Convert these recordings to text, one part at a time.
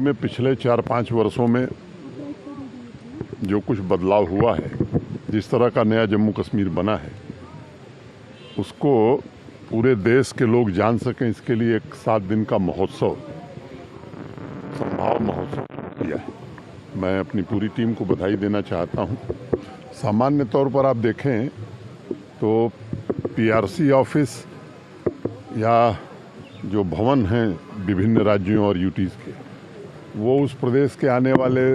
में पिछले 4-5 वर्षों में जो कुछ बदलाव हुआ है, जिस तरह का नया जम्मू कश्मीर बना है, उसको पूरे देश के लोग जान सकें, इसके लिए एक 7 दिन का महोत्सव, संभाव महोत्सव किया है। मैं अपनी पूरी टीम को बधाई देना चाहता हूं। सामान्य तौर पर आप देखें तो पीआरसी ऑफिस या जो भवन हैं विभिन्न राज्यों और यूटीज़ के, वो उस प्रदेश के आने वाले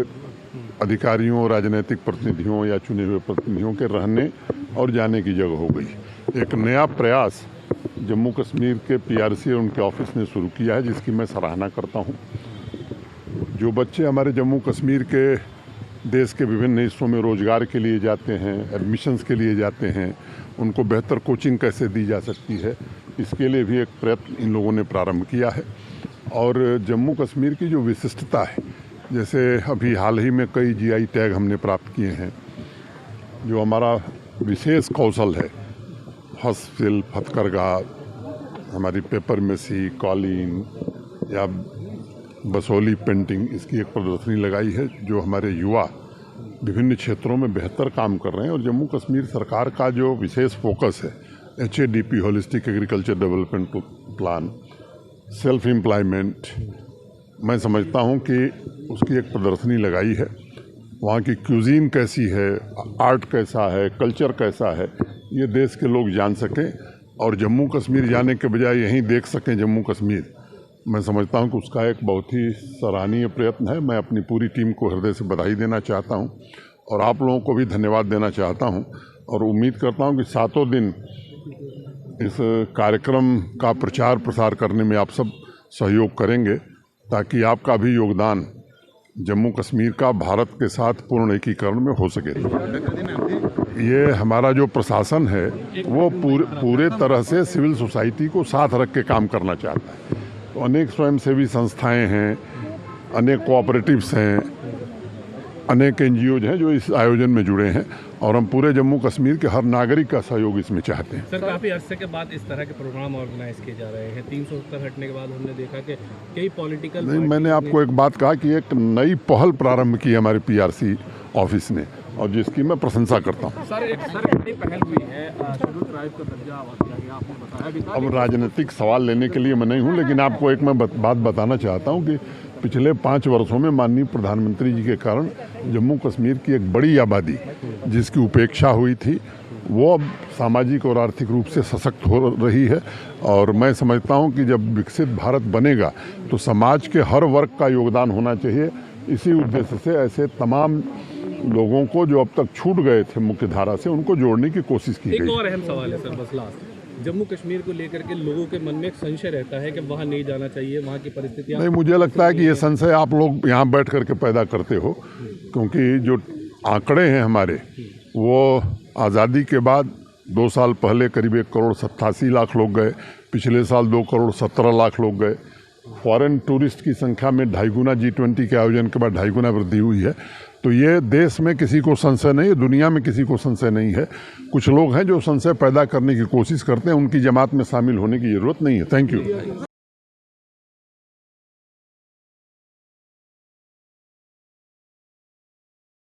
अधिकारियों, राजनीतिक प्रतिनिधियों या चुने हुए प्रतिनिधियों के रहने और जाने की जगह हो गई। एक नया प्रयास जम्मू कश्मीर के पीआरसी और उनके ऑफिस ने शुरू किया है, जिसकी मैं सराहना करता हूं। जो बच्चे हमारे जम्मू कश्मीर के देश के विभिन्न हिस्सों में रोजगार के लिए जाते हैं, एडमिशन्स के लिए जाते हैं, उनको बेहतर कोचिंग कैसे दी जा सकती है, इसके लिए भी एक प्रयत्न इन लोगों ने प्रारंभ किया है। और जम्मू कश्मीर की जो विशिष्टता है, जैसे अभी हाल ही में कई जीआई टैग हमने प्राप्त किए हैं, जो हमारा विशेष कौशल है, हस्तशिल्प, हथकरघा, हमारी पेपर मेसी, कालीन या बसोली पेंटिंग, इसकी एक प्रदर्शनी लगाई है, जो हमारे युवा विभिन्न क्षेत्रों में बेहतर काम कर रहे हैं। और जम्मू कश्मीर सरकार का जो विशेष फोकस है, HADP holistic agriculture development plan, self employment, मैं समझता हूं कि उसकी एक प्रदर्शनी लगाई है। वहाँ की क्यूजीन कैसी है, आर्ट कैसा है, कल्चर कैसा है, ये देश के लोग जान सकें और जम्मू कश्मीर जाने के बजाय यहीं देख सकें जम्मू कश्मीर। मैं समझता हूं कि उसका एक बहुत ही सराहनीय प्रयत्न है। मैं अपनी पूरी टीम को हृदय से बधाई देना चाहता हूं और आप लोगों को भी धन्यवाद देना चाहता हूं और उम्मीद करता हूं कि 7 दिन इस कार्यक्रम का प्रचार प्रसार करने में आप सब सहयोग करेंगे, ताकि आपका भी योगदान जम्मू कश्मीर का भारत के साथ पूर्ण एकीकरण में हो सके। ये हमारा जो प्रशासन है वो पूरे तरह से सिविल सोसाइटी को साथ रख के काम करना चाहता है। तो अनेक स्वयंसेवी संस्थाएं हैं, अनेक कोऑपरेटिव्स हैं, अनेक NGOज हैं जो इस आयोजन में जुड़े हैं और हम पूरे जम्मू कश्मीर के हर नागरिक का सहयोग इसमें चाहते हैं। सर, काफ़ी अरसे के बाद इस तरह के प्रोग्राम ऑर्गेनाइज किए जा रहे हैं। 370 हटने के बाद हमने देखा कि कई पॉलिटिकल नहीं, मैंने आपको एक बात कहा कि एक नई पहल प्रारंभ की हमारे पीआरसी ऑफिस ने, और जिसकी मैं प्रशंसा करता हूँ। सर, एक नई पहल हुई है, शेड्यूल ट्राइब का दर्जा किया गया, आपने बताया। अब राजनीतिक सवाल लेने के लिए मैं नहीं हूँ, लेकिन आपको एक मैं बात बताना चाहता हूँ कि पिछले 5 वर्षों में माननीय प्रधानमंत्री जी के कारण जम्मू कश्मीर की एक बड़ी आबादी, जिसकी उपेक्षा हुई थी, वो अब सामाजिक और आर्थिक रूप से सशक्त हो रही है। और मैं समझता हूँ कि जब विकसित भारत बनेगा तो समाज के हर वर्ग का योगदान होना चाहिए। इसी उद्देश्य से ऐसे तमाम लोगों को जो अब तक छूट गए थे मुख्य धारा से, उनको जोड़ने की कोशिश की गई। एक और अहम सवाल है सर, बस लास्ट, जम्मू कश्मीर को लेकर के लोगों के मन में एक संशय रहता है कि वहाँ नहीं जाना चाहिए, वहाँ की परिस्थितियाँ। नहीं, मुझे लगता है कि ये संशय आप लोग यहाँ बैठ करके पैदा करते हो, क्योंकि जो आंकड़े हैं हमारे, वो आज़ादी के बाद 2 साल पहले करीब 1,87,00,000 लोग गए, पिछले साल 2,17,00,000 लोग गए। फॉरेन टूरिस्ट की संख्या में 2.5 गुना, G20 के आयोजन के बाद 2.5 गुना वृद्धि हुई है। तो ये देश में किसी को संशय नहीं है, दुनिया में किसी को संशय नहीं है। कुछ लोग हैं जो संशय पैदा करने की कोशिश करते हैं, उनकी जमात में शामिल होने की ज़रूरत नहीं है। Thank you.